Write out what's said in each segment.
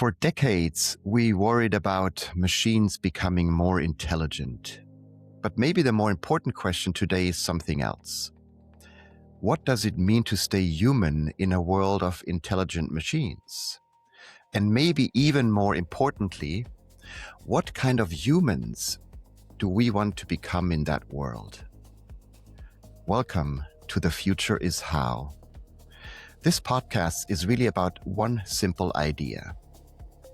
For decades, we worried about machines becoming more intelligent. But maybe the more important question today is something else. What does it mean to stay human in a world of intelligent machines? And maybe even more importantly, what kind of humans do we want to become in that world? Welcome to The Future is How. This podcast is really about one simple idea.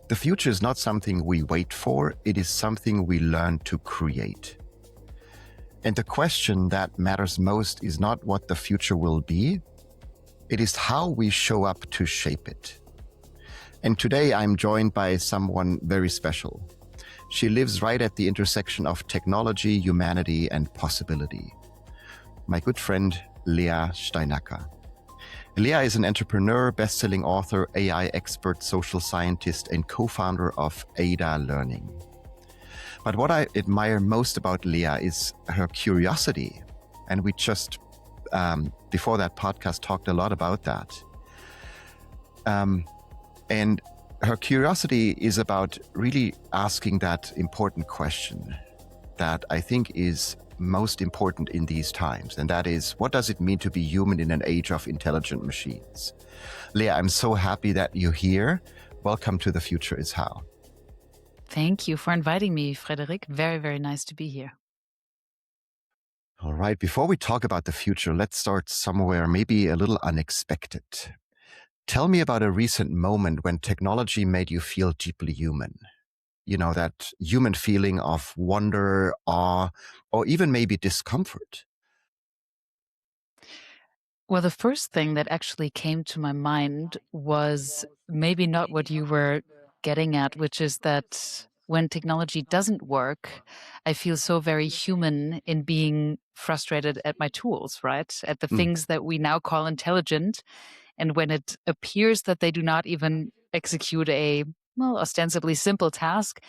The future is not something we wait for, it is something we learn to create. And the question that matters most is not what the future will be, it is how we show up to shape it. And today I'm joined by someone very special. She lives right at the intersection of technology, humanity, and possibility. My good friend, Léa Steinacker. Léa is an entrepreneur, best-selling author, AI expert, social scientist, and co-founder of Ada Learning. But what I admire most about Léa is her curiosity. And we just, before that podcast, talked a lot about that. And her curiosity is about really asking that important question that I think is most important in these times. And that is, what does it mean to be human in an age of intelligent machines? Léa, I'm so happy that you're here. Welcome to The Future is How. Thank you for inviting me, Frederik. Very, very nice to be here. All right. Before we talk about the future, let's start somewhere maybe a little unexpected. Tell me about a recent moment when technology made you feel deeply human. You know, that human feeling of wonder, awe, or even maybe discomfort. Well, the first thing that actually came to my mind was maybe not what you were getting at, which is that when technology doesn't work, I feel so very human in being frustrated at my tools, right? At the things that we now call intelligent. And when it appears that they do not even execute a, ostensibly simple task,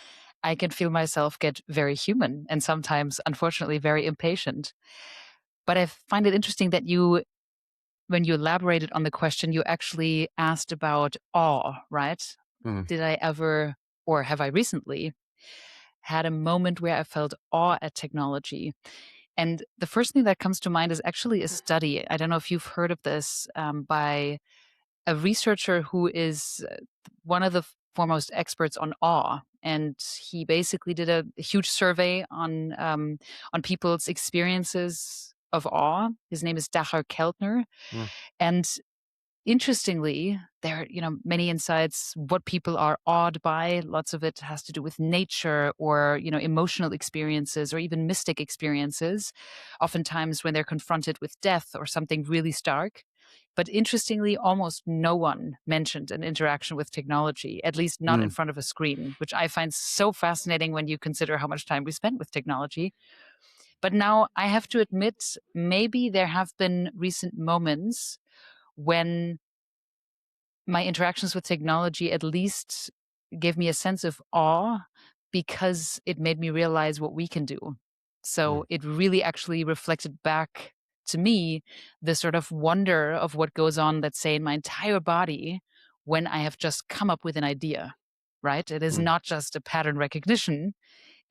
I can feel myself get very human and sometimes, unfortunately, very impatient. But I find it interesting that when you elaborated on the question, you actually asked about awe, right? Did I ever, or have I recently, had a moment where I felt awe at technology? And the first thing that comes to mind is actually a study. I don't know if you've heard of this, by a researcher who is one of the foremost experts on awe. And he basically did a huge survey on people's experiences of awe. His name is Dacher Keltner. And interestingly, there are, many insights, what people are awed by. Lots of it has to do with nature or, emotional experiences or even mystic experiences, oftentimes when they're confronted with death or something really stark. But interestingly, almost no one mentioned an interaction with technology, at least not in front of a screen, which I find so fascinating when you consider how much time we spend with technology. But now I have to admit, maybe there have been recent moments when my interactions with technology at least gave me a sense of awe because it made me realize what we can do. So it really actually reflected back to me the sort of wonder of what goes on, let's say, in my entire body when I have just come up with an idea, right? It is not just a pattern recognition.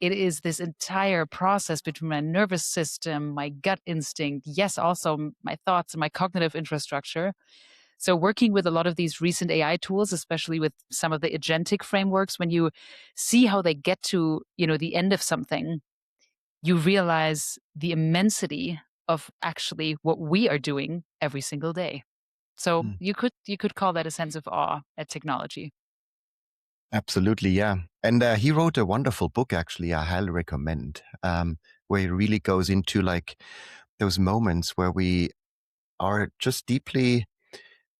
It is this entire process between my nervous system, my gut instinct, yes, also my thoughts and my cognitive infrastructure. So working with a lot of these recent AI tools, especially with some of the agentic frameworks, when you see how they get to, the end of something, you realize the immensity of actually what we are doing every single day. So you could call that a sense of awe at technology. Absolutely, yeah. And he wrote a wonderful book, actually, I highly recommend, where he really goes into like those moments where we are just deeply,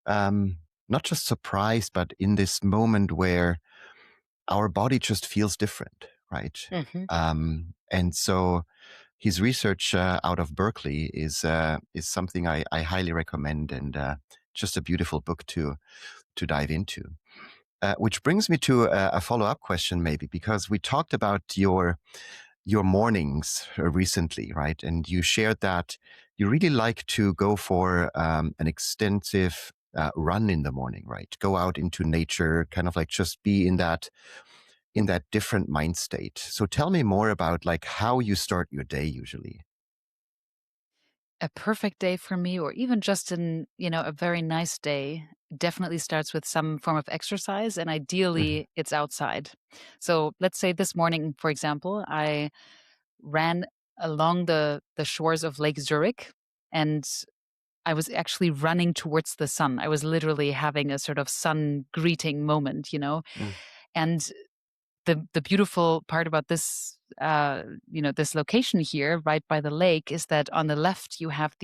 not just surprised, but in this moment where our body just feels different, right? And so his research out of Berkeley is something I highly recommend, and just a beautiful book to dive into. Which brings me to a follow-up question, maybe, because we talked about your mornings recently, right? And you shared that you really like to go for an extensive run in the morning, right? Go out into nature, kind of like just be in that different mind state. So tell me more about like how you start your day usually. A perfect day for me, or even just a very nice day, definitely starts with some form of exercise, and Mhm. ideally it's outside. So let's say this morning, for example, I ran along the shores of Lake Zurich, and I was actually running towards the sun. I was literally having a sort of sun greeting moment. Mm, And the beautiful part about this location here, right by the lake, is that on the left you have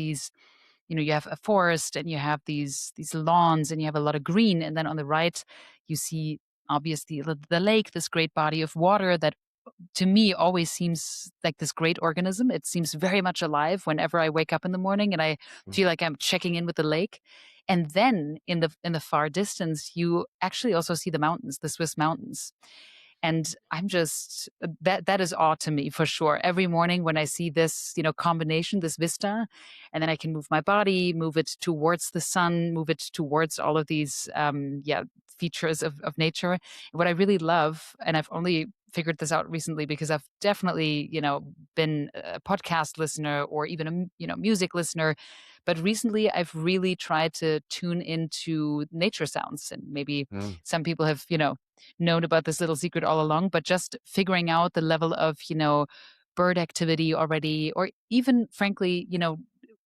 you have a forest, and you have these lawns, and you have a lot of green, and then on the right you see obviously the lake, this great body of water that to me always seems like this great organism. It seems very much alive whenever I wake up in the morning and I mm, feel like I'm checking in with the lake. And then in the far distance, you actually also see the mountains, the Swiss mountains. And I'm just that is awe to me for sure. Every morning when I see this combination, this vista, and then I can move my body, move it towards the sun, move it towards all of these features of nature. What I really love, and I've only figured this out recently because I've definitely been a podcast listener or even a music listener, but recently I've really tried to tune into nature sounds. And maybe mm. some people have known about this little secret all along, but just figuring out the level of bird activity already, or even frankly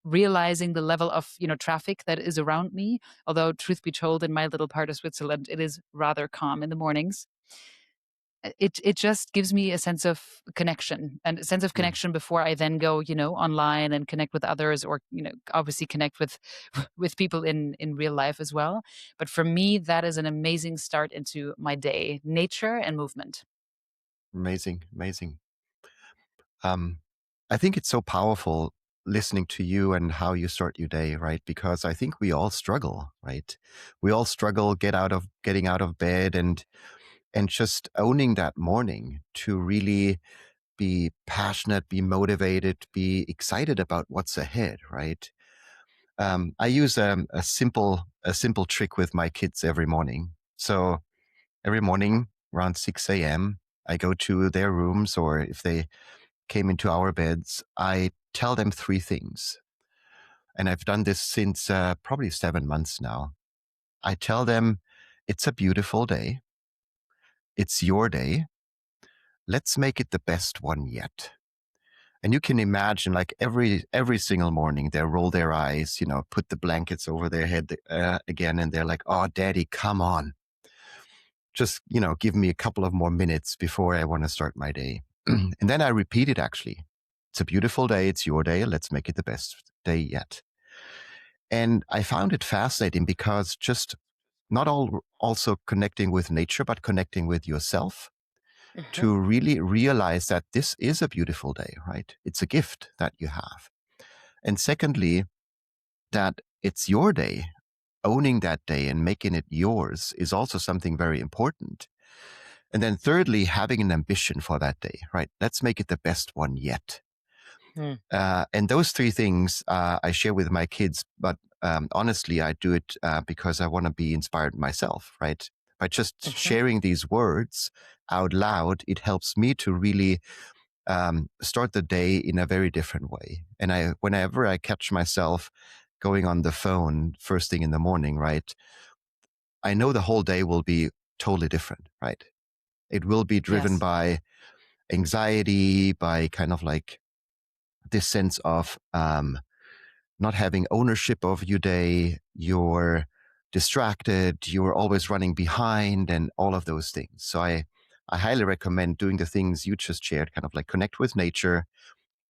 realizing the level of traffic that is around me. Although, truth be told, in my little part of Switzerland, it is rather calm in the mornings. It just gives me a sense of connection, and a sense of Mm. connection before I then go online and connect with others, or obviously connect with with people in real life as well. But for me, that is an amazing start into my day: nature and movement. Amazing, amazing. Um, I think it's so powerful listening to you and how you start your day, right? Because I think we all struggle, right? We all struggle getting out of bed and just owning that morning to really be passionate, be motivated, be excited about what's ahead, right? I use a simple trick with my kids every morning. So every morning around 6 a.m., I go to their rooms, or if they came into our beds, I tell them three things. And I've done this since probably 7 months now. I tell them, it's a beautiful day. It's your day. Let's make it the best one yet. And you can imagine, like every single morning, they roll their eyes, put the blankets over their head again, and they're like, "Oh, Daddy, come on, just give me a couple of more minutes before I want to start my day." And then I repeat it. Actually, it's a beautiful day. It's your day. Let's make it the best day yet. And I found it fascinating because just not all also connecting with nature, but connecting with yourself Mhm. to really realize that this is a beautiful day, right? It's a gift that you have. And secondly, that it's your day. Owning that day and making it yours is also something very important. And then thirdly, having an ambition for that day, right? Let's make it the best one yet. Mm. And those three things I share with my kids, but honestly, I do it because I want to be inspired myself, right? By just Mhm. sharing these words out loud, it helps me to really start the day in a very different way. And whenever I catch myself going on the phone first thing in the morning, right, I know the whole day will be totally different, right? It will be driven Yes. by anxiety, by kind of like this sense of not having ownership of your day. You're distracted. You're always running behind, and all of those things. So I highly recommend doing the things you just shared, kind of like connect with nature,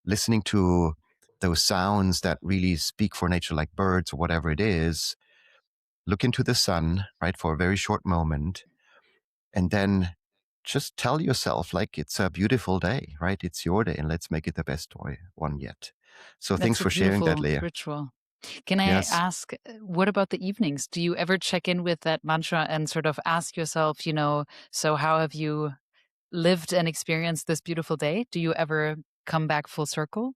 listening to those sounds that really speak for nature, like birds or whatever it is. Look into the sun, right, for a very short moment, and then just tell yourself, like, it's a beautiful day, right? It's your day, and let's make it the best one yet. So thanks That's a for sharing that, beautiful Leah. ritual. Can I Yes. ask, what about the evenings? Do you ever check in with that mantra and sort of ask yourself, so how have you lived and experienced this beautiful day? Do you ever come back full circle?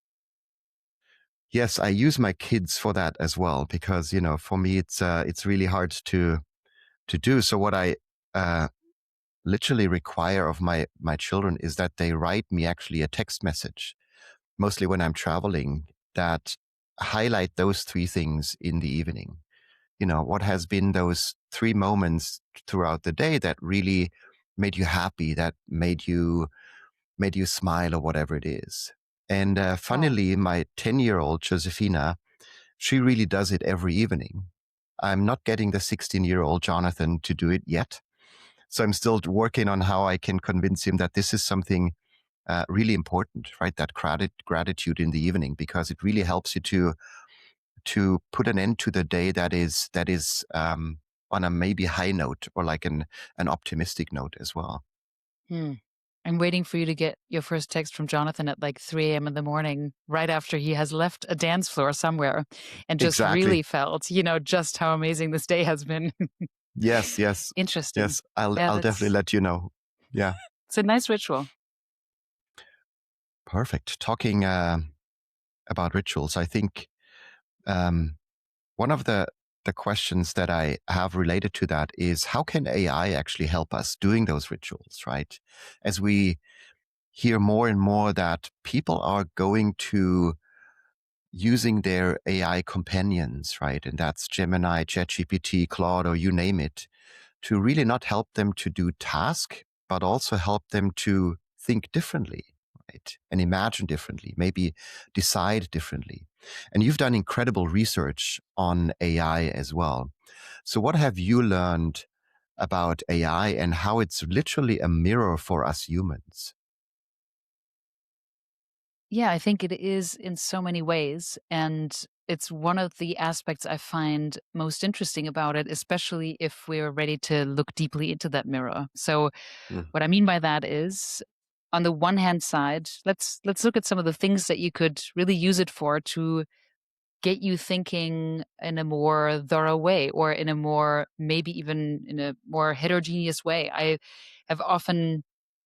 Yes, I use my kids for that as well because for me it's really hard to do. So what I uh, literally require of my children is that they write me actually a text message, mostly when I'm traveling, that highlight those three things in the evening. What has been those three moments throughout the day that really made you happy, that made you smile, or whatever it is. And Oh. funnily, my 10-year-old Josefina, she really does it every evening. I'm not getting the 16-year-old Jonathan to do it yet. So I'm still working on how I can convince him that this is something really important, right? That gratitude in the evening, because it really helps you to put an end to the day that is on a maybe high note, or like an optimistic note as well. Hmm. I'm waiting for you to get your first text from Jonathan at like 3 a.m. in the morning, right after he has left a dance floor somewhere and just Exactly. really felt, just how amazing this day has been. Yes, yes, Interesting. yes. I'll Yeah, I'll definitely that's let you know. Yeah, it's a nice ritual. perfect. Talking about rituals, I think um, one of the questions that I have related to that is, how can AI actually help us doing those rituals, right? As we hear more and more that people are going to using their AI companions, right? And that's Gemini, ChatGPT, Claude, or you name it, to really not help them to do task, but also help them to think differently, right? And imagine differently, maybe decide differently. And you've done incredible research on AI as well. So what have you learned about AI and how it's literally a mirror for us humans? Yeah, I think it is in so many ways. And it's one of the aspects I find most interesting about it, especially if we're ready to look deeply into that mirror. So, Mm, what I mean by that is, on the one hand side, let's look at some of the things that you could really use it for to get you thinking in a more thorough way, or in a more, maybe even in a more heterogeneous way. I have often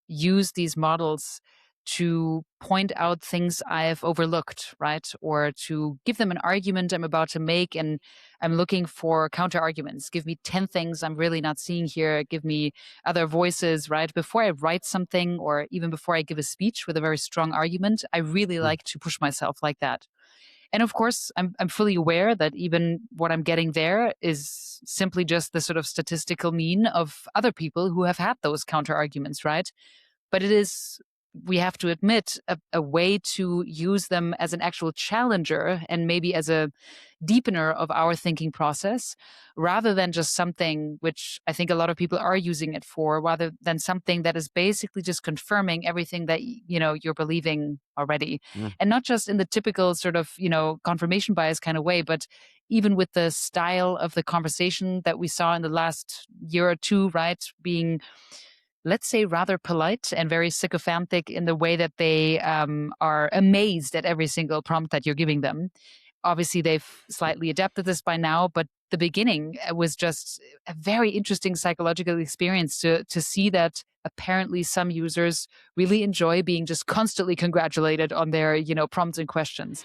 used these models to point out things I've overlooked, right? Or to give them an argument I'm about to make, and I'm looking for counter arguments. Give me 10 things I'm really not seeing here. Give me other voices, right? Before I write something, or even before I give a speech with a very strong argument, I really mm, like to push myself like that. And of course, I'm fully aware that even what I'm getting there is simply just the sort of statistical mean of other people who have had those counter arguments, right? But it is, we have to admit, a way to use them as an actual challenger, and maybe as a deepener of our thinking process, rather than just something which I think a lot of people are using it for, rather than something that is basically just confirming everything that you're believing already. mm, And not just in the typical sort of confirmation bias kind of way, but even with the style of the conversation that we saw in the last year or two, right, being, let's say, rather polite and very sycophantic in the way that they are amazed at every single prompt that you're giving them. Obviously, they've slightly adapted this by now, but the beginning was just a very interesting psychological experience to see that apparently some users really enjoy being just constantly congratulated on their prompts and questions.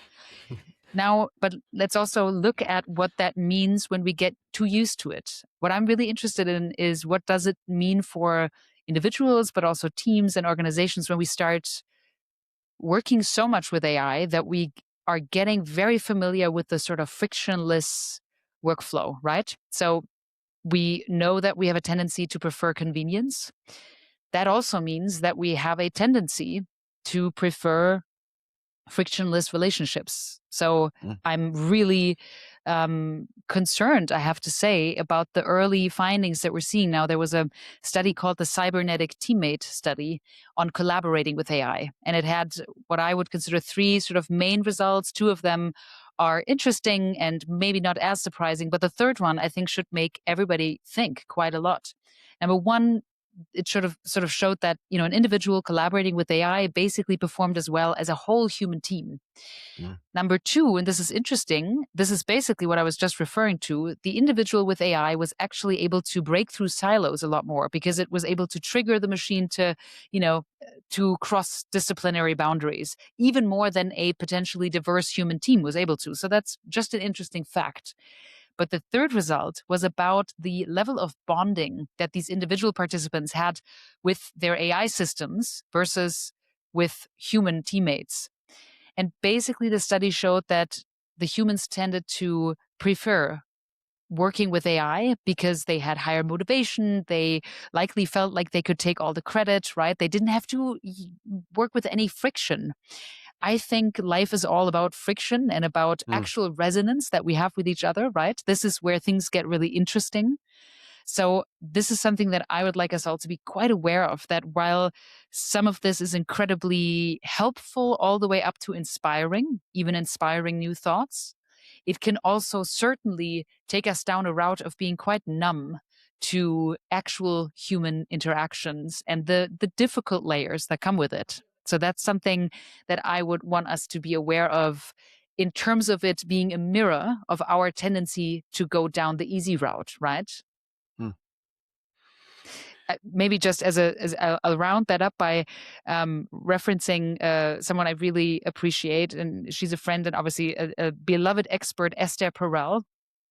Now, but let's also look at what that means when we get too used to it. What I'm really interested in is, what does it mean for individuals, but also teams and organizations, when we start working so much with AI that we are getting very familiar with the sort of frictionless workflow, right? So we know that we have a tendency to prefer convenience. That also means that we have a tendency to prefer frictionless relationships. So mm, I'm really concerned, I have to say, about the early findings that we're seeing now. There was a study called the Cybernetic Teammate Study on collaborating with AI, and it had what I would consider three sort of main results. Two of them are interesting and maybe not as surprising, but the third one I think should make everybody think quite a lot. Number one, it sort of showed that an individual collaborating with AI basically performed as well as a whole human team. mm, Number two, and this is interesting, this is basically what I was just referring to. The individual with AI was actually able to break through silos a lot more, because it was able to trigger the machine to, to cross disciplinary boundaries, even more than a potentially diverse human team was able to. So that's just an interesting fact. But the third result was about the level of bonding that these individual participants had with their AI systems versus with human teammates. And basically, the study showed that the humans tended to prefer working with AI because they had higher motivation. They likely felt like they could take all the credit, right? They didn't have to work with any friction. I think life is all about friction and about Mm. actual resonance that we have with each other, right? This is where things get really interesting. So this is something that I would like us all to be quite aware of, that while some of this is incredibly helpful all the way up to inspiring, even inspiring new thoughts, it can also certainly take us down a route of being quite numb to actual human interactions and the difficult layers that come with it. So that's something that I would want us to be aware of in terms of it being a mirror of our tendency to go down the easy route, right? Mm. Maybe just I'll round that up by referencing someone I really appreciate, and she's a friend and obviously a beloved expert, Esther Perel.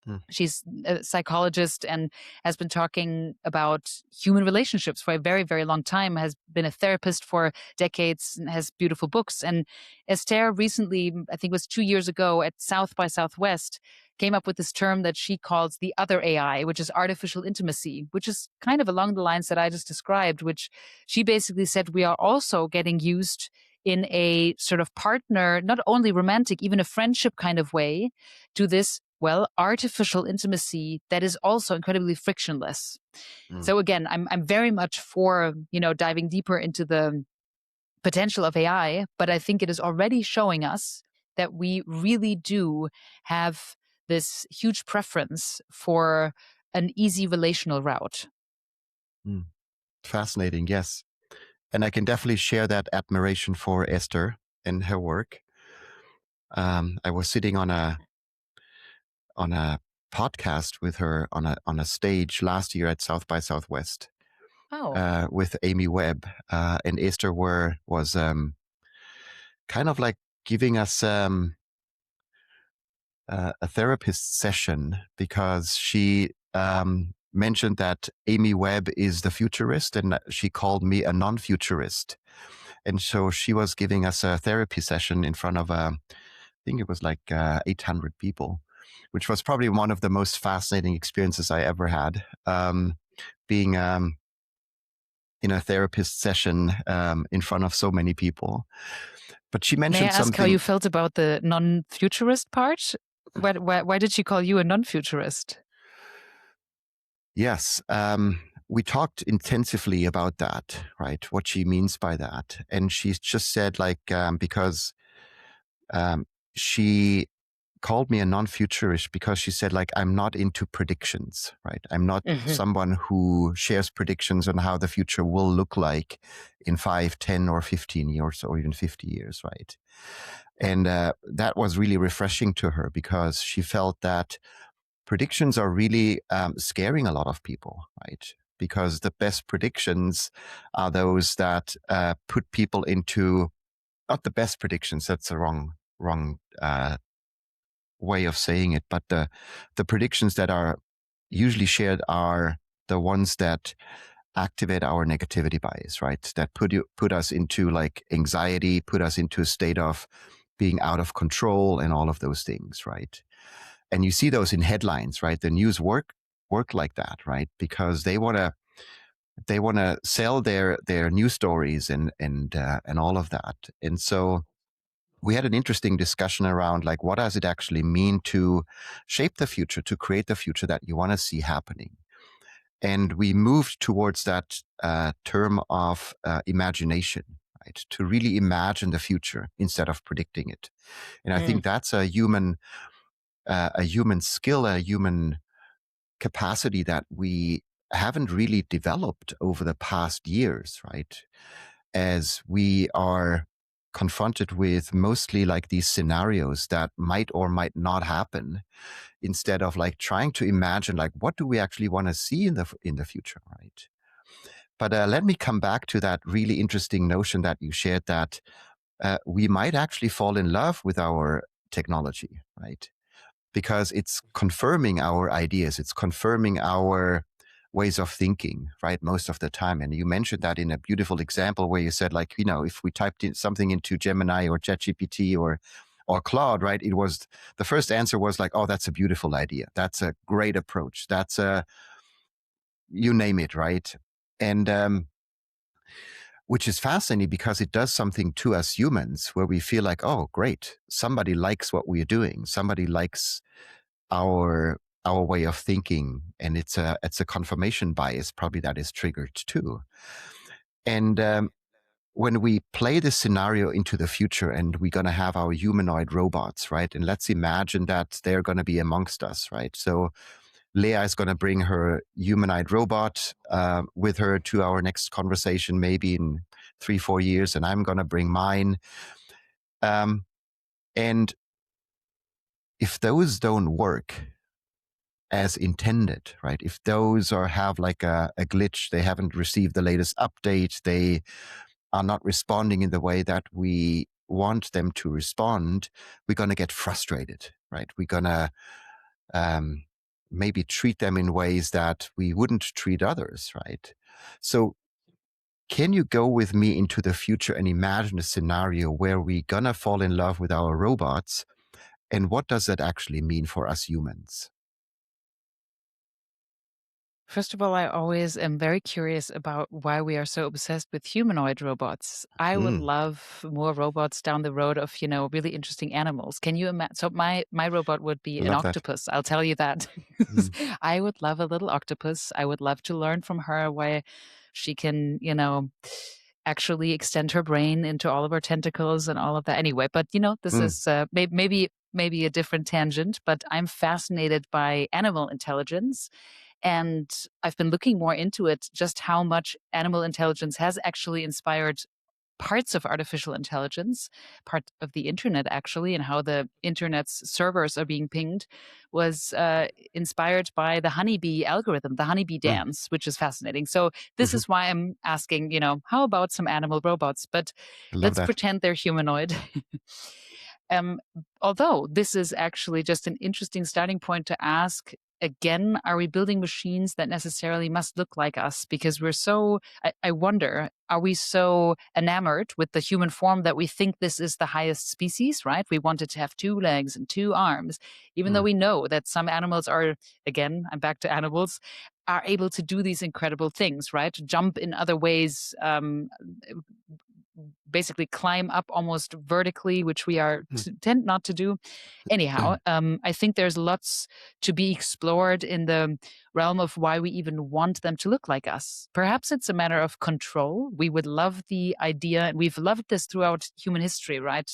Mm. She's a psychologist and has been talking about human relationships for a very, very long time, has been a therapist for decades, and has beautiful books. And Esther recently, I think it was 2 years ago at South by Southwest, came up with this term that she calls the other AI, which is artificial intimacy, which is kind of along the lines that I just described, which she basically said we are also getting used in a sort of partner, not only romantic, even a friendship kind of way, to this, well, artificial intimacy that is also incredibly frictionless. Mm. So again, I'm very much for, diving deeper into the potential of AI, but I think it is already showing us that we really do have this huge preference for an easy relational route. Mm. Fascinating, yes. And I can definitely share that admiration for Esther and her work. I was sitting on a podcast with her on a stage last year at South by Southwest Oh, with Amy Webb, and Esther was kind of like giving us a therapist session because she mentioned that Amy Webb is the futurist and she called me a non-futurist. And so she was giving us a therapy session in front of, I think it was like 800 people, which was probably one of the most fascinating experiences I ever had, being in a therapist session in front of so many people. But she may I mentioned ask how you something. felt about the non-futurist part? Why did she call you a non-futurist? Yes, we talked intensively about that, right? What she means by that. And she just said, like, because she called me a non-futurist because she said, like, I'm not into predictions, right? I'm not someone who shares predictions on how the future will look like in 5, 10, or 15 years, or even 50 years, right? And that was really refreshing to her because she felt that predictions are really scaring a lot of people, right? Because the best predictions are those that put people into, not the best predictions, that's the wrong way of saying it, but the predictions that are usually shared are the ones that activate our negativity bias, right? That put us into like anxiety, put us into a state of being out of control and all of those things, right? And you see those in headlines, right? The news work like that, right? Because they want to sell their news stories and all of that. And so we had an interesting discussion around like what does it actually mean to shape the future, to create the future that you want to see happening. And we moved towards that term of imagination, right? To really imagine the future instead of predicting it. And I think that's a human skill, a human capacity that we haven't really developed over the past years, right? As we are confronted with mostly like these scenarios that might or might not happen, instead of like trying to imagine like what do we actually want to see in the future, right? But let me come back to that really interesting notion that you shared, that we might actually fall in love with our technology, right? Because it's confirming our ideas, it's confirming our ways of thinking, right? Most of the time. And you mentioned that in a beautiful example where you said, like, if we typed in something into Gemini or ChatGPT or Claude, right? It was, the first answer was like, oh, that's a beautiful idea. That's a great approach. That's you name it, right? And which is fascinating because it does something to us humans where we feel like, oh, great, somebody likes what we're doing. Somebody likes our way of thinking, and it's a confirmation bias probably that is triggered too. And when we play this scenario into the future and we're going to have our humanoid robots, right? And let's imagine that they're going to be amongst us, right? So Léa is going to bring her humanoid robot with her to our next conversation, maybe in 3-4 years, and I'm going to bring mine. And if those don't work as intended, right? If those have like a glitch, they haven't received the latest update, they are not responding in the way that we want them to respond, we're going to get frustrated, right? We're going to maybe treat them in ways that we wouldn't treat others, right? So can you go with me into the future and imagine a scenario where we're going to fall in love with our robots? And what does that actually mean for us humans? First of all, I always am very curious about why we are so obsessed with humanoid robots. I would Hmm, love more robots down the road of, really interesting animals. Can you imagine? So my robot would be an love that. octopus. I'll tell you that. Mm, I would love a little octopus. I would love to learn from her why she can, actually extend her brain into all of her tentacles and all of that. Anyway, but this mm, is maybe a different tangent, but I'm fascinated by animal intelligence. And I've been looking more into it, just how much animal intelligence has actually inspired parts of artificial intelligence, part of the internet actually, and how the internet's servers are being pinged was inspired by the honeybee algorithm, the honeybee mm, dance, which is fascinating. So this mhm. is why I'm asking, how about some animal robots? But I love let's that. pretend they're humanoid. Um, Although this is actually just an interesting starting point to ask again, are we building machines that necessarily must look like us? Because I wonder, are we so enamored with the human form that we think this is the highest species, right? We wanted to have 2 legs and 2 arms, even though Mm, we know that some animals are, again, I'm back to animals, are able to do these incredible things, right? Jump in other ways, basically climb up almost vertically, which we are mm, tend not to do. Anyhow, I think there's lots to be explored in the realm of why we even want them to look like us. Perhaps it's a matter of control. We would love the idea, and we've loved this throughout human history, right?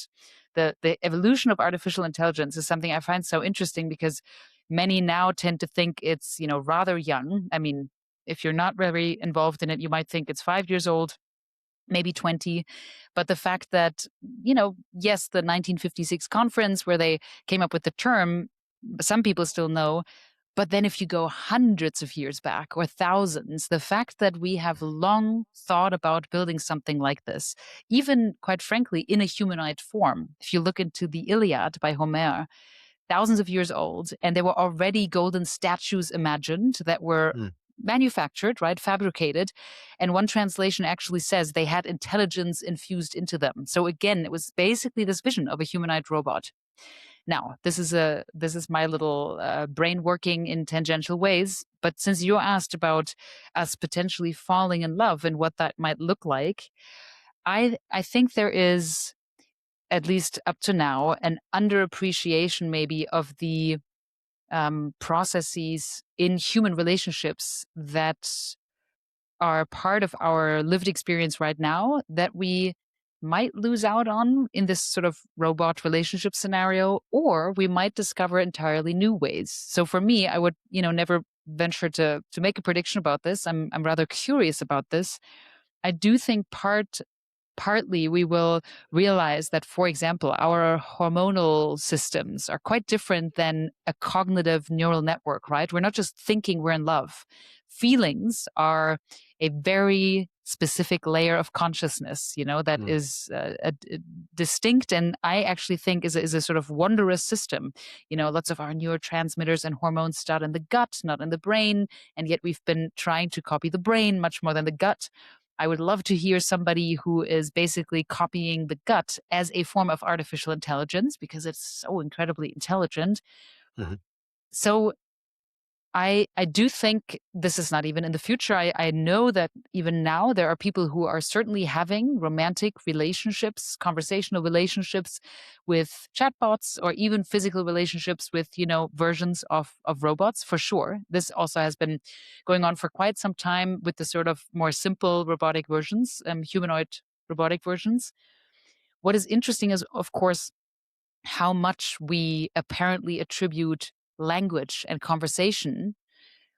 The evolution of artificial intelligence is something I find so interesting because many now tend to think it's, rather young. I mean, if you're not very involved in it, you might think it's 5 years old, maybe 20. But the fact that, yes, the 1956 conference where they came up with the term, some people still know. But then if you go hundreds of years back or thousands, the fact that we have long thought about building something like this, even quite frankly, in a humanoid form. If you look into the Iliad by Homer, thousands of years old, and there were already golden statues imagined that were mm, manufactured, right, fabricated. And one translation actually says they had intelligence infused into them. So again, it was basically this vision of a humanoid robot. Now, this is my little brain working in tangential ways. But since you asked about us potentially falling in love and what that might look like, I think there is, at least up to now, an underappreciation maybe of the processes in human relationships that are part of our lived experience right now that we might lose out on in this sort of robot relationship scenario, or we might discover entirely new ways. So for me, I would, never venture to make a prediction about this. I'm rather curious about this. I do think partly we will realize that, for example, our hormonal systems are quite different than a cognitive neural network, right? We're not just thinking we're in love. feelings are a very specific layer of consciousness, that is distinct, and I actually think is a sort of wondrous system. Lots of our neurotransmitters and hormones start in the gut, not in the brain, and yet we've been trying to copy the brain much more than the gut. I would love to hear somebody who is basically copying the gut as a form of artificial intelligence, because it's so incredibly intelligent. Mhm. So I do think this is not even in the future. I know that even now there are people who are certainly having romantic relationships, conversational relationships with chatbots, or even physical relationships with, versions of robots, for sure. This also has been going on for quite some time with the sort of more simple robotic versions, humanoid robotic versions. What is interesting is, of course, how much we apparently attribute language and conversation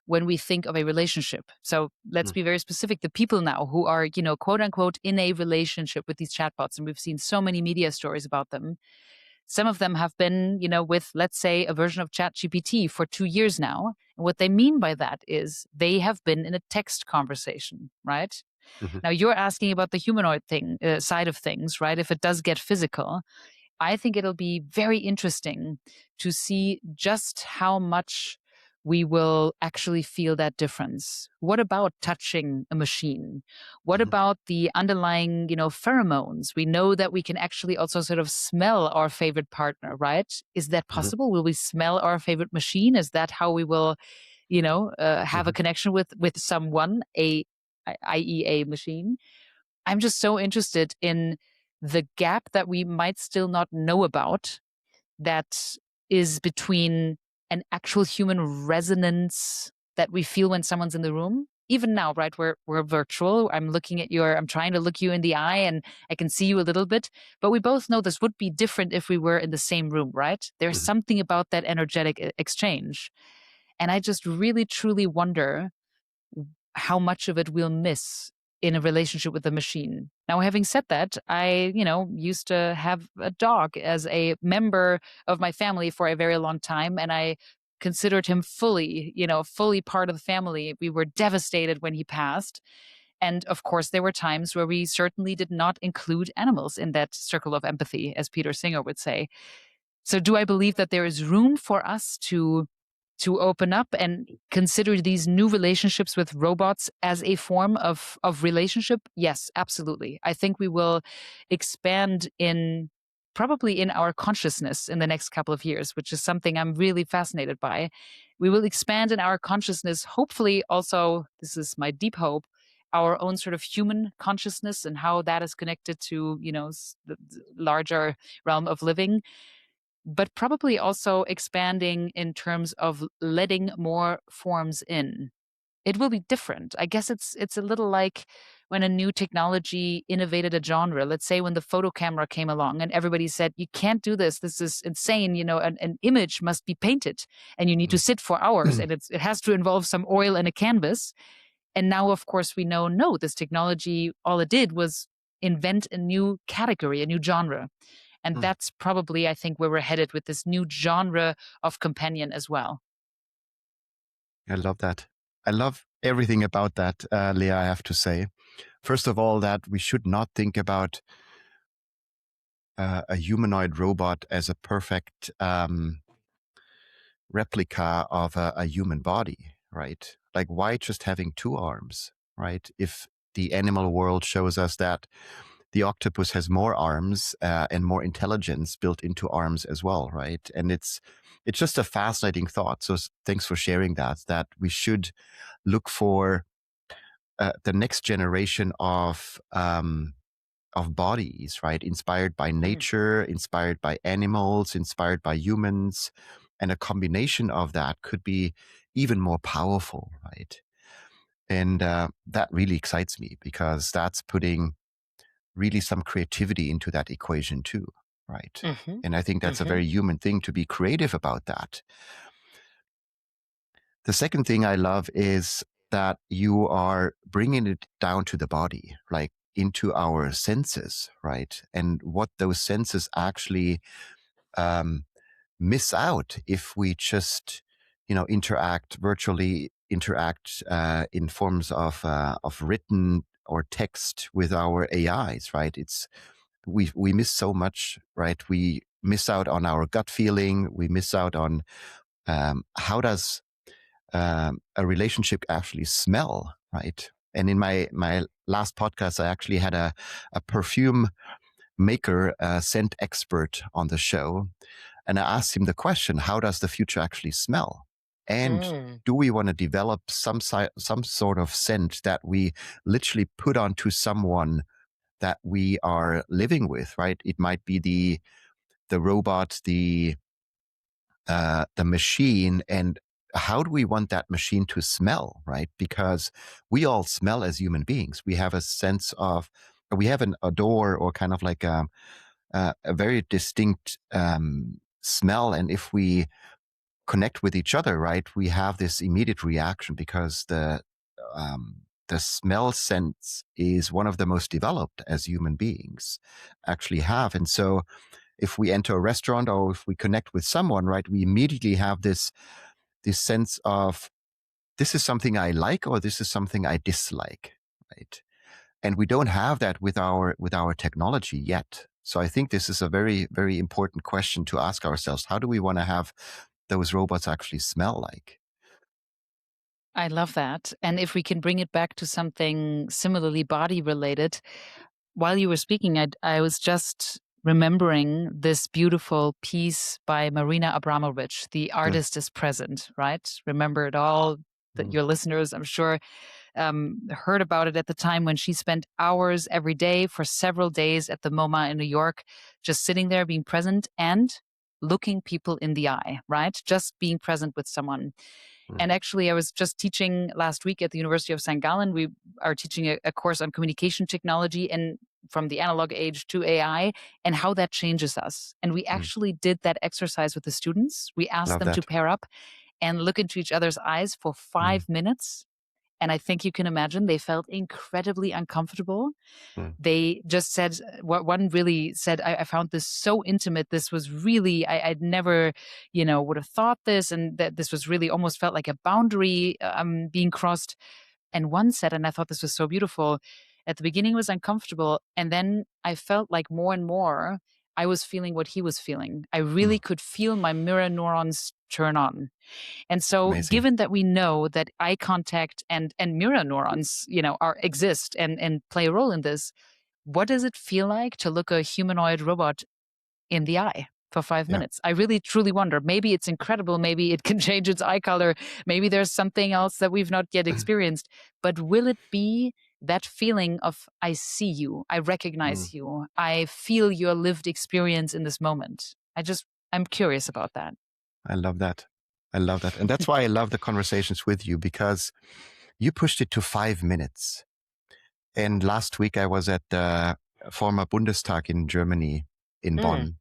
when we think of a relationship. So let's be very specific. The people now who are, quote unquote, in a relationship with these chatbots, and we've seen so many media stories about them. Some of them have been, with, let's say, a version of ChatGPT for 2 years now. And what they mean by that is they have been in a text conversation, right? Mhm. Now you're asking about the humanoid side of things, right? If it does get physical, I think it'll be very interesting to see just how much we will actually feel that difference. What about touching a machine? What Mhm. about the underlying, pheromones? We know that we can actually also sort of smell our favorite partner, right? Is that Mhm. possible? Will we smell our favorite machine? Is that how we will, have a Mhm. connection with someone, i.e. a machine? I'm just so interested in the gap that we might still not know about, that is between an actual human resonance that we feel when someone's in the room. Even now, right? We're virtual. I'm trying to look you in the eye, and I can see you a little bit. But we both know this would be different if we were in the same room, right? There's Mhm. something about that energetic exchange. And I just really truly wonder how much of it we'll miss in a relationship with the machine. Now, having said that, I, used to have a dog as a member of my family for a very long time, and I considered him fully part of the family. We were devastated when he passed. And of course, there were times where we certainly did not include animals in that circle of empathy, as Peter Singer would say. So do I believe that there is room for us to open up and consider these new relationships with robots as a form of relationship? Yes, absolutely. I think we will expand probably in our consciousness in the next couple of years, which is something I'm really fascinated by. We will expand in our consciousness, hopefully also, this is my deep hope, our own sort of human consciousness and how that is connected to, the larger realm of living, but probably also expanding in terms of letting more forms in. It will be different. I guess it's a little like when a new technology innovated a genre. Let's say when the photo camera came along and everybody said, you can't do this. This is insane. An image must be painted and you need to sit for hours, and it has to involve some oil and a canvas. And now, of course, we know, no, this technology, all it did was invent a new category, a new genre. And Mhm. that's probably, I think, where we're headed with this new genre of companion as well. I love that. I love everything about that, Leah, I have to say. First of all, that we should not think about a humanoid robot as a perfect replica of a human body, right? Like, why just having two arms, right? If the animal world shows us that the octopus has more arms and more intelligence built into arms as well, right? And it's just a fascinating thought. So thanks for sharing that. That we should look for the next generation of bodies, right? Inspired by Mm. nature, inspired by animals, inspired by humans. And a combination of that could be even more powerful, right? And that really excites me because that's putting really some creativity into that equation too, right? Hmm. And I think that's a Hmm. very human thing to be creative about that. The second thing I love is that you are bringing it down to the body, like into our senses, right? And what those senses actually um, miss out if we just, interact virtually interact in forms of written or text with our AIs, right? We miss so much, right? We miss out on our gut feeling. We miss out on how does a relationship actually smell, right? And in my last podcast, I actually had a perfume maker, scent expert on the show, and I asked him the question: how does the future actually smell? And Mm. do we want to develop some sort of scent that we literally put onto someone that we are living with, right? It might be the robot, the machine, and how do we want that machine to smell, right? Because we all smell as human beings. We have a sense of, we have an odor or kind of like a very distinct smell, and if we connect with each other, right, we have this immediate reaction because the smell sense is one of the most developed as human beings actually have. And so if we enter a restaurant or if we connect with someone, right, we immediately have this sense of, this is something I like or this is something I dislike, right? And we don't have that with our technology yet. So I think this is a very, very important question to ask ourselves. How do we want to have those robots actually smell like? I love that. And if we can bring it back to something similarly body related, while you were speaking, I was just remembering this beautiful piece by Marina Abramovich, The Mm, Artist is Present, right? Remember it all? That mm, your listeners, I'm sure, heard about it at the time when she spent hours every day for several days at the MoMA in New York, just sitting there being present and looking people in the eye, right? Just being present with someone. mm, And actually, I was just teaching last week at the University of St. Gallen. We are teaching a course on communication technology and from the analog age to AI and how that changes us. And we mm. actually did that exercise with the students. We asked Love them to that. pair up and look into each other's eyes for Mm, 5 minutes. And I think you can imagine they felt incredibly uncomfortable. mm, They just said, what one really said, I found this so intimate. This was really, I'd never, would have thought this. And that this was really almost felt like a boundary being crossed. And one said, and I thought this was so beautiful, at the beginning it was uncomfortable. And then I felt like more and more I was feeling what he was feeling. I really mm. could feel my mirror neurons turn on. And so Amazing. given that we know that eye contact and mirror neurons, exist and play a role in this, what does it feel like to look a humanoid robot in the eye for five Yeah, minutes? I really truly wonder. Maybe it's incredible. Maybe it can change its eye color. Maybe there's something else that we've not yet experienced. But will it be that feeling of, I see you, I mm. recognize you, I feel your lived experience in this moment? I'm curious about that. I love that. I love that. And that's why I love the conversations with you, because you pushed it to 5 minutes. And last week I was at the former Bundestag in Germany, in Mm. Bonn,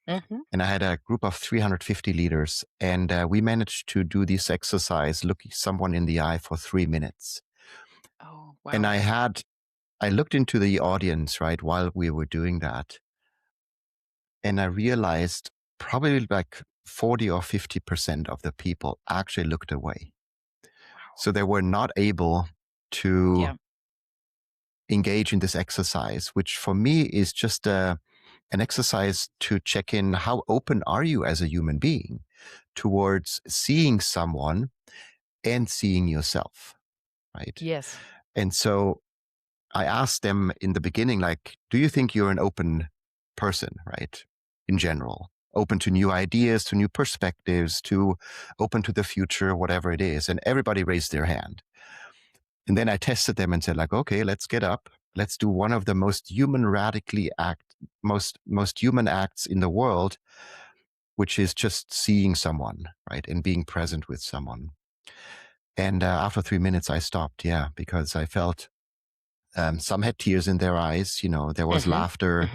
Mhm. and I had a group of 350 leaders, and we managed to do this exercise, looking someone in the eye for 3 minutes. Oh, And wow. I looked into the audience, right, while we were doing that, and I realized probably like 40 or 50% of the people actually looked away. So they were not able to Yeah. engage in this exercise, which for me is just an exercise to check in, how open are you as a human being towards seeing someone and seeing yourself, right? Yes. And so I asked them in the beginning, like, do you think you're an open person, right? In general, open to new ideas, to new perspectives, to open to the future, whatever it is. And everybody raised their hand. And then I tested them and said, like, okay, let's get up. Let's do one of the most most human acts in the world, which is just seeing someone, right? And being present with someone. And after 3 minutes, I stopped. Yeah, because I felt some had tears in their eyes. There was Mhm. laughter.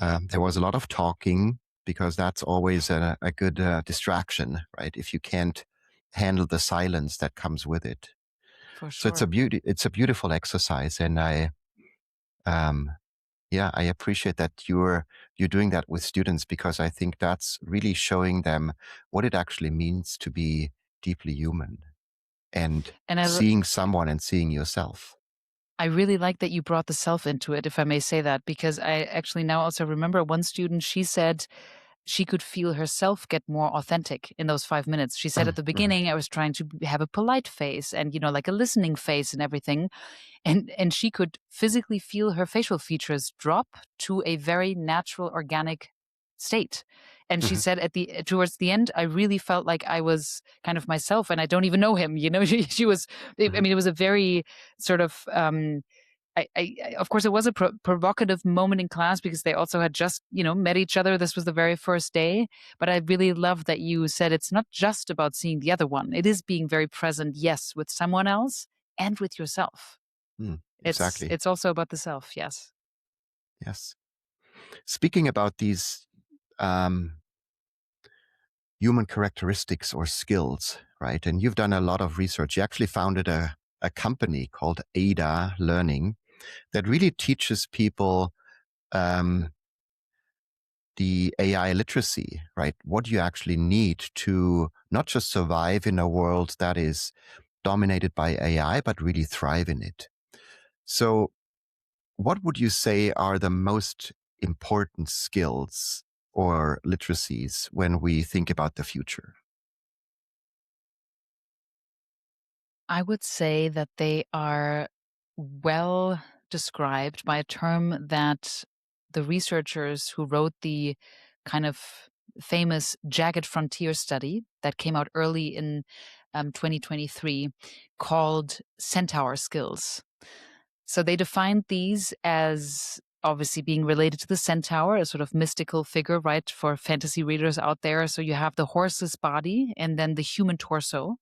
Mhm. There was a lot of talking, because that's always a good distraction, right? If you can't handle the silence that comes with it. For So sure. it's a beautiful exercise, and um, yeah, I appreciate that you're doing that with students, because I think that's really showing them what it actually means to be deeply human. and And seeing someone and seeing yourself. I really like that you brought the self into it, if I may say that, because I actually now also remember one student, she said she could feel herself get more authentic in those 5 minutes. She said at the Mhm. beginning, I was trying to have a polite face and, like a listening face and everything. And she could physically feel her facial features drop to a very natural, organic state. And she Mhm. said towards the end, I really felt like I was kind of myself, and I don't even know him. She was. I Mhm. mean, it was a very sort of. Of course, it was a provocative moment in class because they also had just, met each other. This was the very first day. But I really love that you said it's not just about seeing the other one. It is being very present, yes, with someone else and with yourself. It's Exactly. it's also about the self, yes. Yes. Speaking about these um, human characteristics or skills, right? And you've done a lot of research. You actually founded a company called Ada Learning that really teaches people um, the AI literacy, right? What you actually need to not just survive in a world that is dominated by AI, but really thrive in it. So, what would you say are the most important skills or literacies when we think about the future? I would say that they are well described by a term that the researchers who wrote the kind of famous Jagged Frontier study that came out early in 2023 called Centaur skills. So they defined these as obviously being related to the centaur, a sort of mystical figure, right, for fantasy readers out there. So you have the horse's body and then the human torso.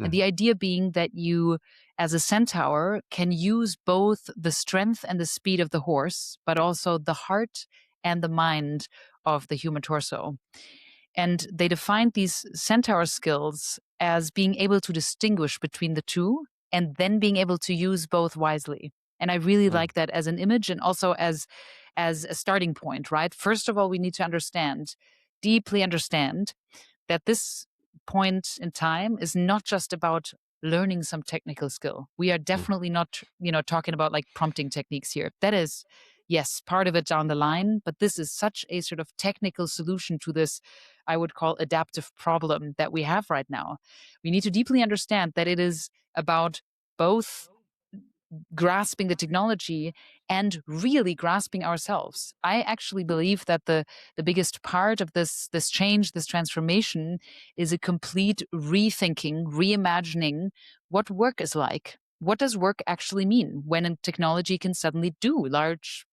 And Mm, the idea being that you, as a centaur, can use both the strength and the speed of the horse, but also the heart and the mind of the human torso. And they defined these centaur skills as being able to distinguish between the two and then being able to use both wisely. And I really mm, like that as an image and also as a starting point, right? First of all, we need to understand, deeply understand that this point in time is not just about learning some technical skill. We are mm, definitely not, talking about like prompting techniques here. That is, yes, part of it down the line, but this is such a sort of technical solution to this, I would call adaptive problem that we have right now. We need to deeply understand that it is about both grasping the technology and really grasping ourselves. I actually believe that the biggest part of this change, this transformation, is a complete rethinking, reimagining what work is like. What does work actually mean when a technology can suddenly do large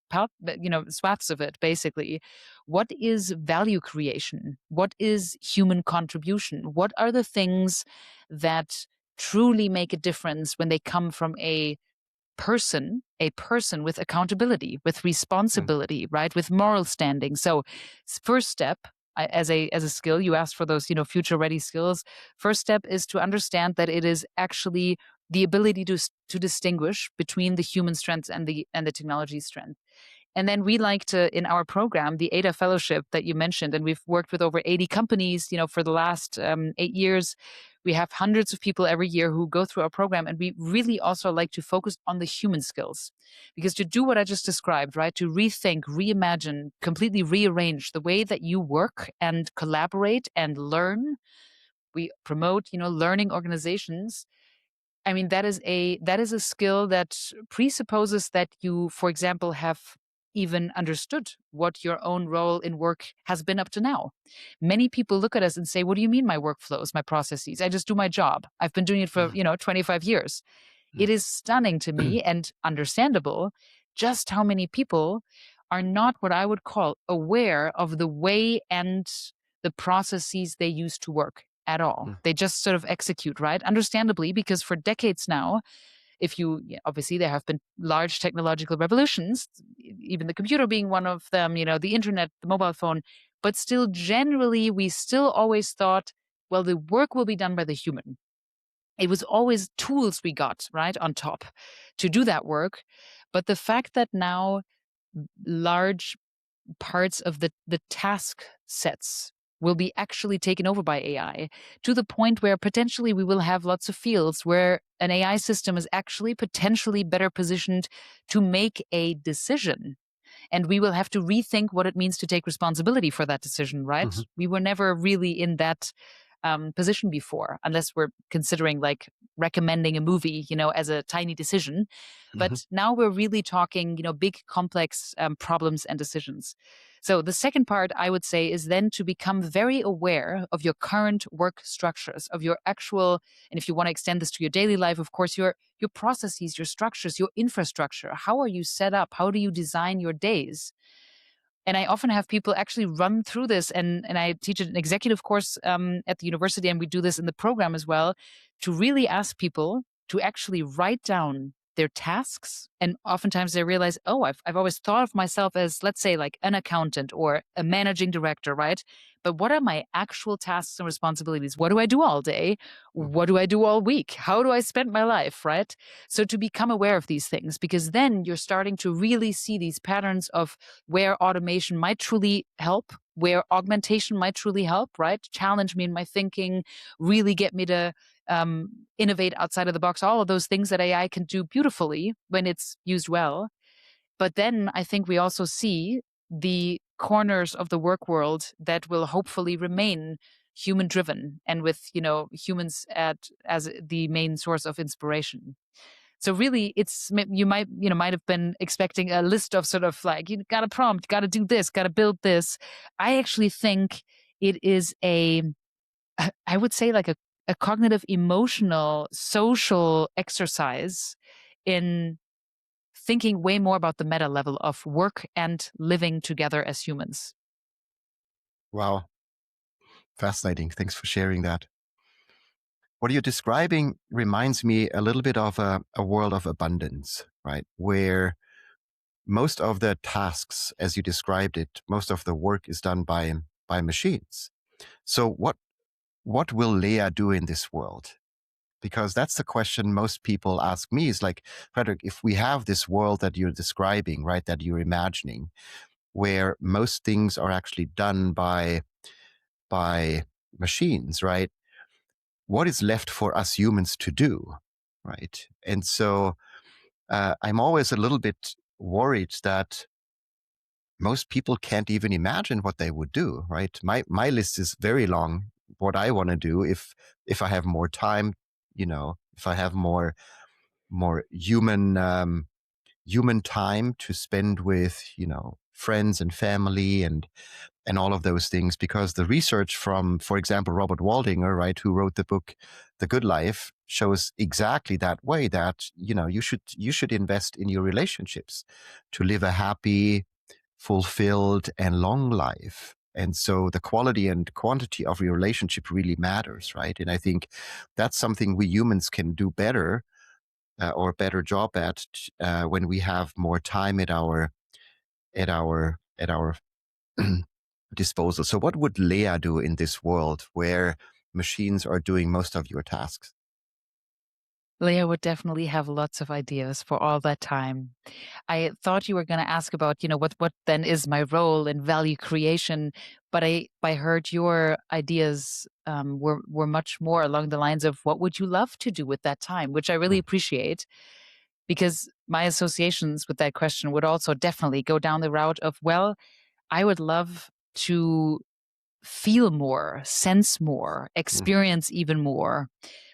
swaths of it, basically? What is value creation? What is human contribution? What are the things that truly make a difference when they come from a person with accountability, with mm, responsibility, right? With moral standing. So first step, as a skill, you asked for those, future ready skills. First step is to understand that it is actually the ability to distinguish between the human strengths and the technology strength. And then we like to, in our program, the ADA Fellowship that you mentioned, and we've worked with over 80 companies, for the last 8 years. We have hundreds of people every year who go through our program, and we really also like to focus on the human skills. Because to do what I just described, right, to rethink, reimagine, completely rearrange the way that you work and collaborate and learn, we promote, learning organizations. I mean, that is a skill that presupposes that you, for example, have even understood what your own role in work has been up to now. Many people look at us and say, "What do you mean my workflows, my processes? I just do my job. I've been doing it for, mm, 25 years." mm, It is stunning to me and understandable just how many people are not what I would call aware of the way and the processes they use to work at all. mm, They just sort of execute, right? Understandably, because for decades now, if you obviously there have been large technological revolutions, even the computer being one of them, the internet, the mobile phone, but still generally we still always thought, well, the work will be done by the human. It was always tools we got, right, on top to do that work. But the fact that now large parts of the task sets will be actually taken over by AI, to the point where potentially we will have lots of fields where an AI system is actually potentially better positioned to make a decision. And we will have to rethink what it means to take responsibility for that decision, right? Hmm. We were never really in that position before, unless we're considering like recommending a movie, as a tiny decision. Hmm. But now we're really talking, big, complex problems and decisions. So the second part, I would say, is then to become very aware of your current work structures, of your actual, and if you want to extend this to your daily life, of course, your processes, your structures, your infrastructure. How are you set up? How do you design your days? And I often have people actually run through this, and I teach an executive course at the university, and we do this in the program as well, to really ask people to actually write down their tasks. And oftentimes they realize, oh, I've always thought of myself as, let's say, like an accountant or a managing director, right? But what are my actual tasks and responsibilities? What do I do all day? Hmm. What do I do all week? How do I spend my life, right? So to become aware of these things, because then you're starting to really see these patterns of where automation might truly help, where augmentation might truly help, right? Challenge me in my thinking, really get me to innovate outside of the box, all of those things that AI can do beautifully when it's used well. But then I think we also see the corners of the work world that will hopefully remain human driven and with, humans as the main source of inspiration. So really, you might have been expecting a list of sort of like, you got a prompt, got to do this, got to build this. I actually think it is I would say like a cognitive, emotional, social exercise in thinking way more about the meta level of work and living together as humans. Wow, fascinating. Thanks for sharing that. What you're describing reminds me a little bit of a world of abundance, right? Where most of the tasks, as you described it, most of the work is done by machines. So what will Leah do in this world? Because that's the question most people ask me is like, Frederik, if we have this world that you're describing, right, that you're imagining, where most things are actually done by machines, right? What is left for us humans to do, right? And so I'm always a little bit worried that most people can't even imagine what they would do, right? My list is very long. What I want to do if I have more time, if I have more human time to spend with friends and family and all of those things, because the research from, for example, Robert Waldinger, right, who wrote the book The Good Life, shows exactly that way, that you should invest in your relationships to live a happy, fulfilled, and long life. And so the quality and quantity of your relationship really matters, right? And I think that's something we humans can do better, or a better job at, when we have more time at our disposal. So what would Leah do in this world where machines are doing most of your tasks? Leah would definitely have lots of ideas for all that time. I thought you were going to ask about, what then is my role in value creation, but I heard your ideas were much more along the lines of what would you love to do with that time, which I really appreciate, because my associations with that question would also definitely go down the route of, well, I would love to feel more, sense more, Mm, experience even more,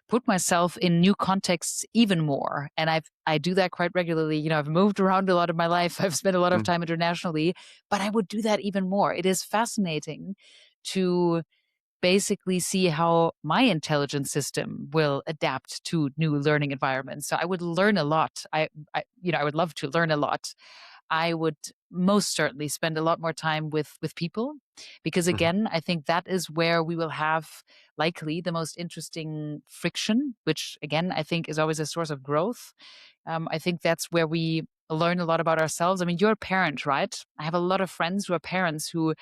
put myself in new contexts even more. And I do that quite regularly. I've moved around a lot of my life. I've spent a lot of mm, time internationally, but I would do that even more. It is fascinating to basically see how my intelligence system will adapt to new learning environments. So I would learn a lot. I would love to learn a lot. I would most certainly spend a lot more time with people, because mhm, again, I think that is where we will have likely the most interesting friction, which again, I think is always a source of growth. I think that's where we learn a lot about ourselves. I mean, you're a parent, right? I have a lot of friends who are parents who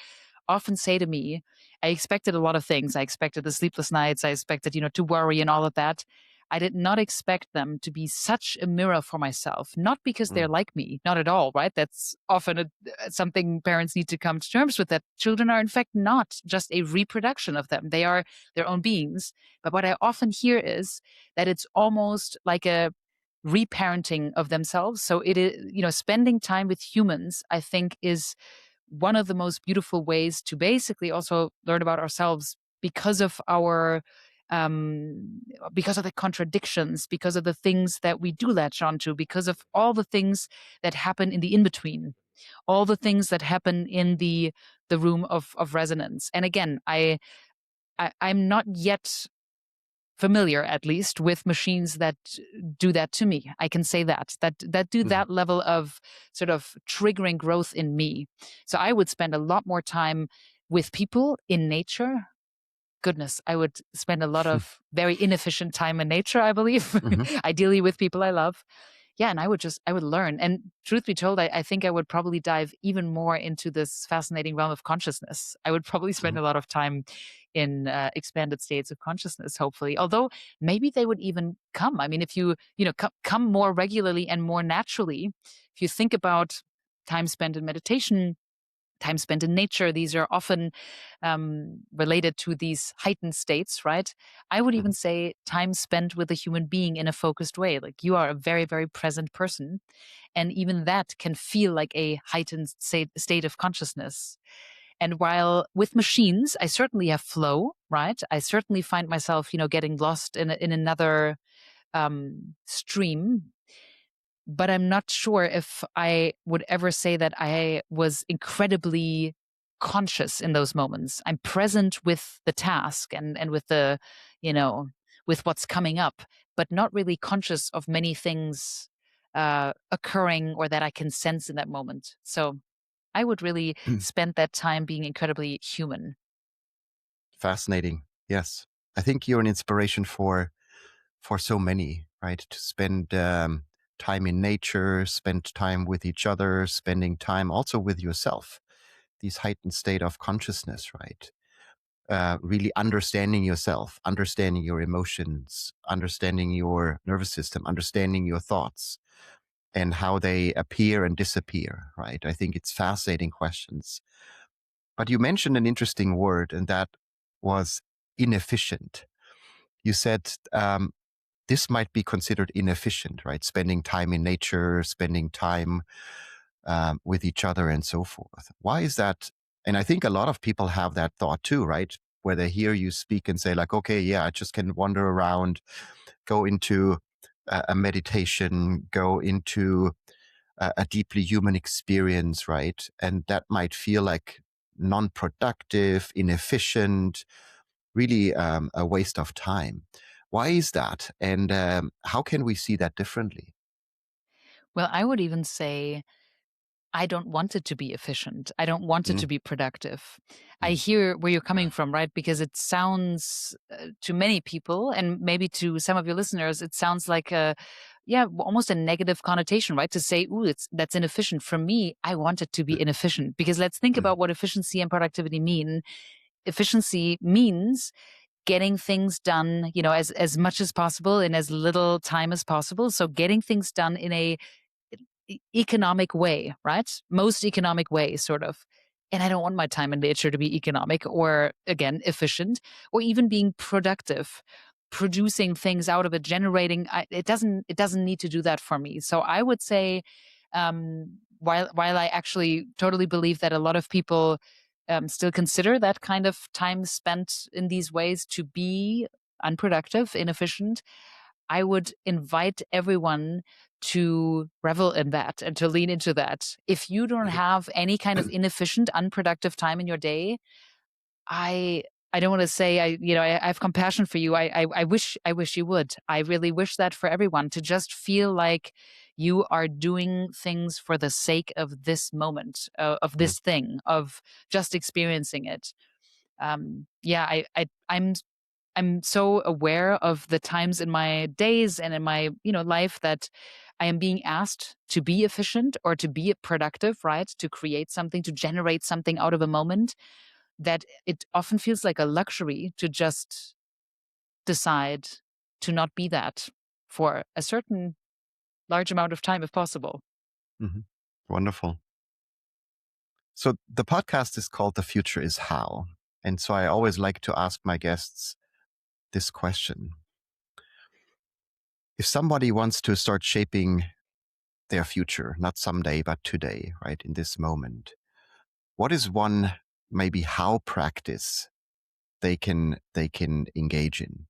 often say to me, I expected a lot of things. I expected the sleepless nights. I expected, to worry and all of that. I did not expect them to be such a mirror for myself, not because they're Mm. like me, not at all, right? That's often something parents need to come to terms with, that children are in fact not just a reproduction of them. They are their own beings. But what I often hear is that it's almost like a reparenting of themselves. So it is, spending time with humans, I think, is one of the most beautiful ways to basically also learn about ourselves, because of our because of the contradictions, because of the things that we do latch onto, because of all the things that happen in the in-between, all the things that happen in the room of resonance. And again, I'm not yet familiar, at least, with machines that do that to me. I can say that do Mhm. that level of sort of triggering growth in me. So I would spend a lot more time with people in nature. Goodness, I would spend a lot of very inefficient time in nature, I believe, Mhm. ideally with people I love. Yeah, and I would learn. And truth be told, I think I would probably dive even more into this fascinating realm of consciousness. I would probably spend Mhm. a lot of time in expanded states of consciousness, hopefully. Although maybe they would even come. I mean, if come more regularly and more naturally, if you think about time spent in meditation, time spent in nature, these are often related to these heightened states, right? I would Mhm. even say time spent with a human being in a focused way. Like, you are a very, very present person. And even that can feel like a heightened state of consciousness. And while with machines, I certainly have flow, right? I certainly find myself, getting lost in another stream, but I'm not sure if I would ever say that I was incredibly conscious in those moments. I'm present with the task and with you know, with what's coming up, but not really conscious of many things occurring or that I can sense in that moment. So I would really spend that time being incredibly human. Fascinating. Yes. I think you're an inspiration for so many, right? To spend time in nature, spend time with each other, spending time also with yourself. These heightened state of consciousness, right? Really understanding yourself, understanding your emotions, understanding your nervous system, understanding your thoughts and how they appear and disappear, right? I think it's fascinating questions. But you mentioned an interesting word, and that was inefficient. You said this might be considered inefficient, right? Spending time in nature, spending time with each other, and so forth. Why is that? And I think a lot of people have that thought too, right? Where they hear you speak and say, like, okay, yeah, I just can wander around, go into a meditation, go into a deeply human experience, right? And that might feel like non productive, inefficient, really a waste of time. Why is that? And how can we see that differently? Well, I would even say I don't want it to be efficient. I don't want it Mm, to be productive. I mm, hear where you're coming from, right? Because it sounds to many people, and maybe to some of your listeners, it sounds like almost a negative connotation, right? To say, "Ooh, that's inefficient." For me, I want it to be inefficient, because let's think mm, about what efficiency and productivity mean. Efficiency means getting things done, as much as possible in as little time as possible. So getting things done in a economic way, right? Most economic way, sort of. And I don't want my time in nature to be economic or, again, efficient, or even being productive, producing things out of it, generating. It doesn't need to do that for me. So I would say, while I actually totally believe that a lot of people still consider that kind of time spent in these ways to be unproductive, inefficient, I would invite everyone to revel in that and to lean into that. If you don't have any kind of inefficient, unproductive time in your day, I I don't want to say I have compassion for you. I wish you would. I really wish that for everyone, to just feel like you are doing things for the sake of this moment, of mm, this thing, of just experiencing it. Yeah, I'm so aware of the times in my days and in my, life, that I am being asked to be efficient or to be productive, right? To create something, to generate something out of a moment, that it often feels like a luxury to just decide to not be that for a certain large amount of time if possible. Mhm. Wonderful. So the podcast is called The Future is How. And so I always like to ask my guests this question. If somebody wants to start shaping their future, not someday, but today, right, in this moment, what is one maybe how practice they can engage in?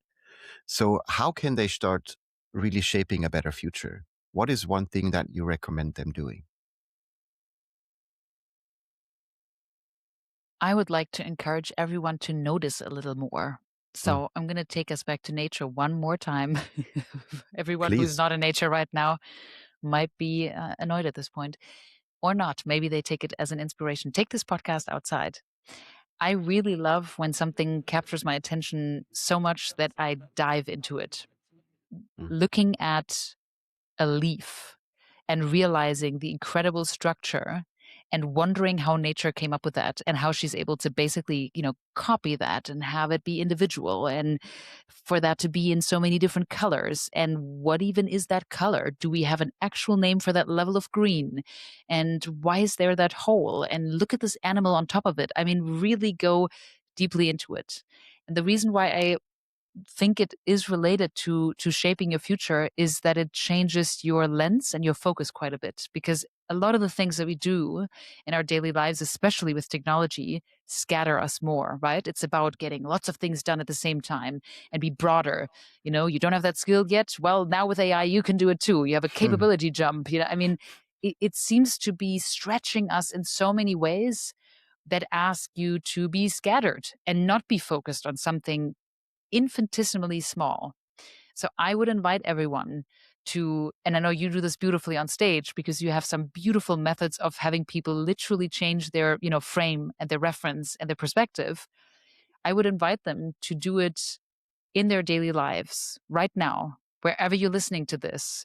So how can they start really shaping a better future? What is one thing that you recommend them doing? I would like to encourage everyone to notice a little more. Mm, So I'm going to take us back to nature one more time. Everyone who's please. not in nature right now might be annoyed at this point, or not. Maybe they take it as an inspiration. Take this podcast outside. I really love when something captures my attention so much that I dive into it. Mm, Looking at a leaf and realizing the incredible structure and wondering how nature came up with that and how she's able to basically, copy that and have it be individual and for that to be in so many different colors. And what even is that color? Do we have an actual name for that level of green? And why is there that hole? And look at this animal on top of it. I mean, really go deeply into it. And the reason why I think it is related to shaping your future is that it changes your lens and your focus quite a bit, because a lot of the things that we do in our daily lives, especially with technology, scatter us more, right? It's about getting lots of things done at the same time and be broader. You don't have that skill yet, well, now with AI you can do it too. You have a mm, capability jump. I mean, it seems to be stretching us in so many ways that ask you to be scattered and not be focused on something infinitesimally small. So I would invite everyone to, and I know you do this beautifully on stage because you have some beautiful methods of having people literally change their, frame and their reference and their perspective. I would invite them to do it in their daily lives right now, wherever you're listening to this.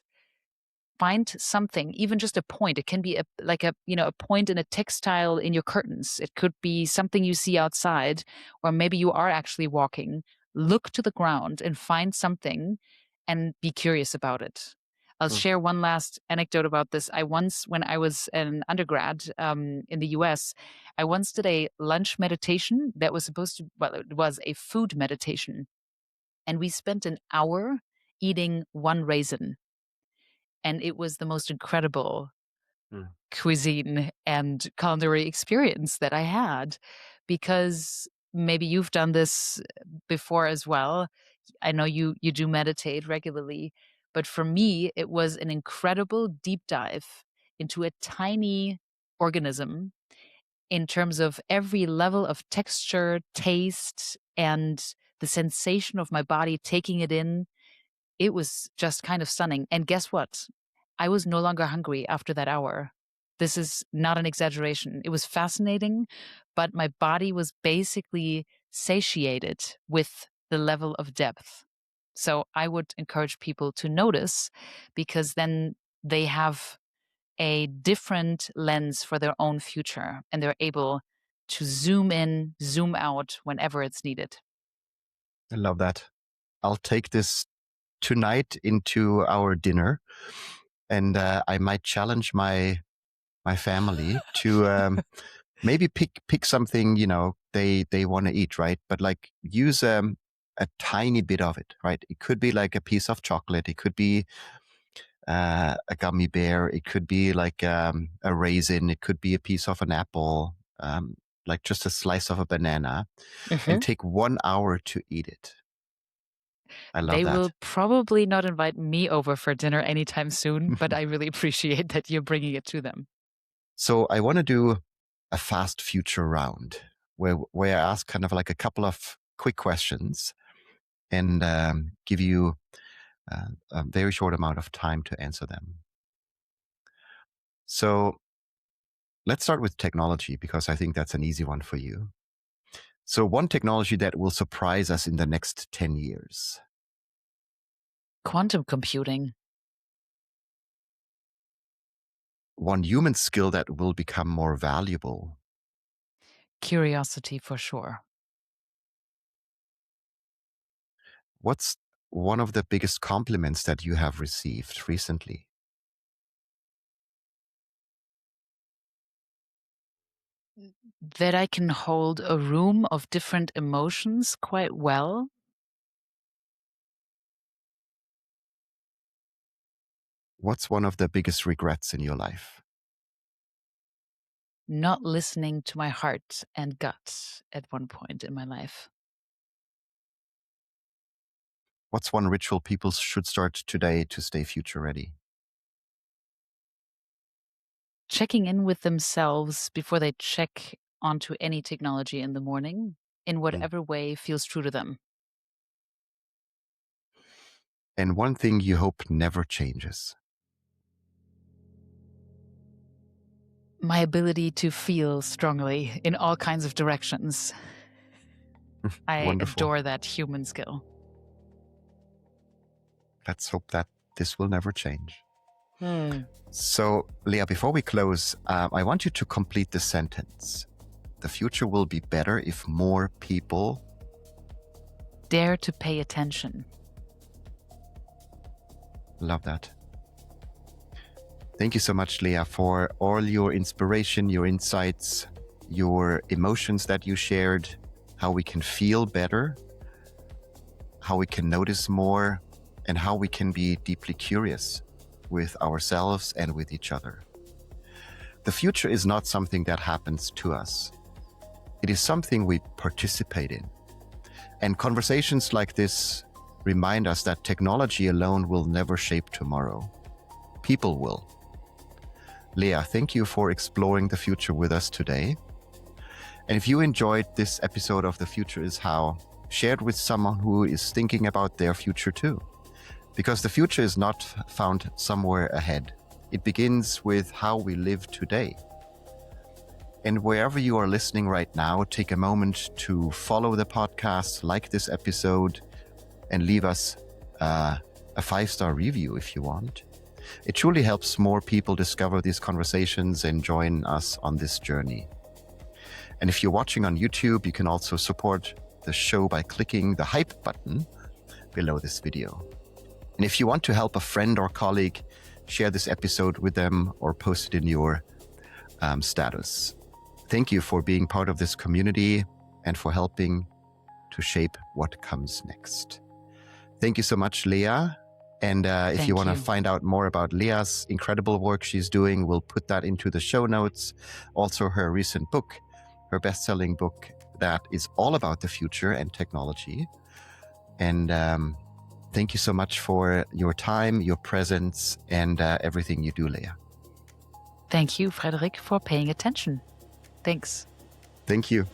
Find something, even just a point. It can be a point in a textile in your curtains. It could be something you see outside, or maybe you are actually walking. Look to the ground and find something and be curious about it. I'll mm, share one last anecdote about this. When I was an undergrad in the US, I once did a lunch meditation that was it was a food meditation. And we spent an hour eating one raisin. And it was the most incredible mm. cuisine and culinary experience that I had, because maybe you've done this before as well. I know you do meditate regularly, but for me it was an incredible deep dive into a tiny organism in terms of every level of texture, taste, and the sensation of my body taking it in. It was just kind of stunning. And guess what? I was no longer hungry after that hour. This is not an exaggeration. It was fascinating, but my body was basically satiated with the level of depth. So I would encourage people to notice, because then they have a different lens for their own future and they're able to zoom in, zoom out whenever it's needed. I love that. I'll take this tonight into our dinner, and I might challenge my family to maybe pick something they want to eat, right? But like use a tiny bit of it, right? It could be like a piece of chocolate. It could be a gummy bear. It could be like a raisin. It could be a piece of an apple, like just a slice of a banana, and take 1 hour to eat it. I love They will that. probably not invite me over for dinner anytime soon, but I really appreciate that you're bringing it to them. So I want to do a fast future round where I ask kind of like a couple of quick questions and give you a very short amount of time to answer them. So let's start with technology because I think that's an easy one for you. So one technology that will surprise us in the next 10 years. Quantum computing, One human skill that will become more valuable. curiosity for sure. What's one of the biggest compliments that you have received recently? That I can hold a room of different emotions quite well. What's one of the biggest regrets in your life? Not listening to my heart and gut at one point in my life. What's one ritual people should start today to stay future ready? Checking in with themselves before they check onto any technology in the morning, in whatever way feels true to them. And one thing you hope never changes. My ability to feel strongly in all kinds of directions. I Wonderful. adore that human skill. Let's hope that this will never change. So, Léa, before we close, I want you to complete the sentence. The future will be better if more people dare to pay attention. Love that. Thank you so much, Léa, for all your inspiration, your insights, your emotions that you shared, how we can feel better, how we can notice more, and how we can be deeply curious with ourselves and with each other. The future is not something that happens to us. It is something we participate in. And conversations like this remind us that technology alone will never shape tomorrow. People will. Léa, thank you for exploring the future with us today. And if you enjoyed this episode of The Future is How, share it with someone who is thinking about their future too. Because the future is not found somewhere ahead. It begins with how we live today. And wherever you are listening right now, take a moment to follow the podcast, like this episode, and leave us a 5-star review if you want. It truly helps more people discover these conversations and join us on this journey. And if you're watching on YouTube, you can also support the show by clicking the hype button below this video. And if you want to help a friend or colleague, share this episode with them or post it in your status. Thank you for being part of this community and for helping to shape what comes next. Thank you so much, Léa. And if you want to find out more about Léa's incredible work she's doing, we'll put that into the show notes. Also, her recent book, her best-selling book that is all about the future and technology. And thank you so much for your time, your presence, and everything you do, Léa. Thank you, Frederik, for paying attention. Thanks. Thank you.